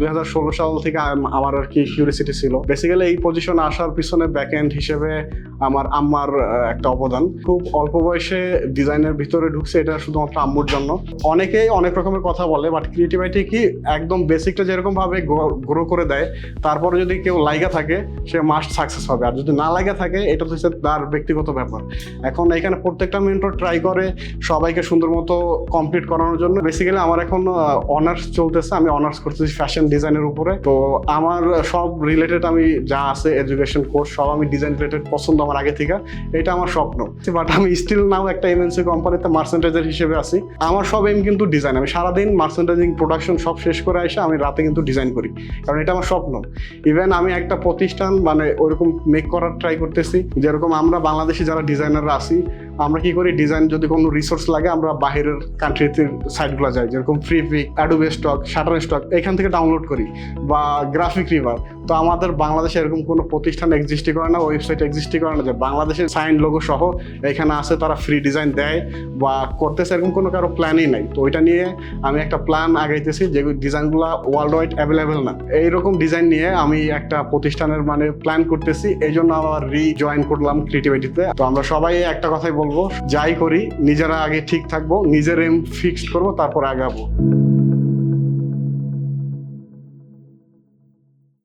2016 সাল থেকে আমার আর কি কিউরিসিটি ছিল। বেসিক্যালি এই পজিশনে আসার পিছনে ব্যাক এন্ড হিসেবে আমার আম্মার একটা অবদান। খুব অল্প বয়সে ডিজাইনের ভিতরে ঢুকছে, এটা শুধুমাত্র আম্মুর জন্য। অনেকেই অনেক রকমের কথা বলে, বাট ক্রিয়েটিভিটি কি একদম বেসিকটা যেরকম ভাবে গ্রো করে দেয়, তারপরে যদি কেউ লাইগা থাকে সে মাস্ট সাকসেস হবে, আর যদি না লাইগা থাকে এটা তো হচ্ছে তার ব্যক্তিগত ব্যাপার। এখন এখানে প্রত্যেকটা মেন্টর ট্রাই করে সবাইকে সুন্দর মতো কমপ্লিট করানোর জন্য। বেসিক্যালি আমার এখন অনার্স চলতেছে, আমি অনার্স করতেছি ফ্যাশন ডিজাইনের উপরে। তো আমার সব রিলেটেড আমি যা আছে এডুকেশন কোর্স সব আমি ডিজাইন রিলেটেড পছন্দ আমার আগে থেকে, এটা আমার স্বপ্ন। বাট আমি স্টিল নাও একটা এমএনসি কোম্পানিতে মার্চেন্টাইজার হিসেবে আছি। আমার সব এম কিন্তু ডিজাইন। আমি সারাদিন মার্চেন্টাইজিং প্রোডাকশন সব শেষ করে এসে আমি রাতে কিন্তু ডিজাইন করি, কারণ এটা আমার স্বপ্ন। ইভেন আমি একটা প্রতিষ্ঠান মানে ওইরকম মেক করার ট্রাই করতেছি, যেরকম আমরা বাংলাদেশি যারা ডিজাইনাররা আছি, আমরা কি করি, ডিজাইন যদি কোনো রিসোর্স লাগে আমরা বাইরের কান্ট্রিতে সাইটগুলো যাই, যেরকম Freepik, Adobe stock, shutter stock, এখান থেকে ডাউনলোড করি, বা গ্রাফিক রিভার। তো আমাদের বাংলাদেশে এরকম কোনো প্রতিষ্ঠান এক্সিস্টই করে না, ওয়েবসাইট এক্সিস্টই করে না যে বাংলাদেশের সাইন লোগো সহ এখানে আছে, তারা ফ্রি ডিজাইন দেয় বা করতেছে, এরকম কোনো কারো প্ল্যানই নাই। তো ওইটা নিয়ে আমি একটা প্ল্যান আগাইতেছি, যে ডিজাইনগুলো ওয়ার্ল্ড ওয়াইড অ্যাভেলেবেল না, এইরকম ডিজাইন নিয়ে আমি একটা প্রতিষ্ঠানের মানে প্ল্যান করতেছি। এই জন্য আবার রিজয়েন করলাম ক্রিয়েটিভিটিতে। তো আমরা সবাই একটা কথাই বলবো, যাই করি নিজেরা আগে ঠিক থাকবো, নিজের এম ফিক্সড করবো, তারপর আগাবো।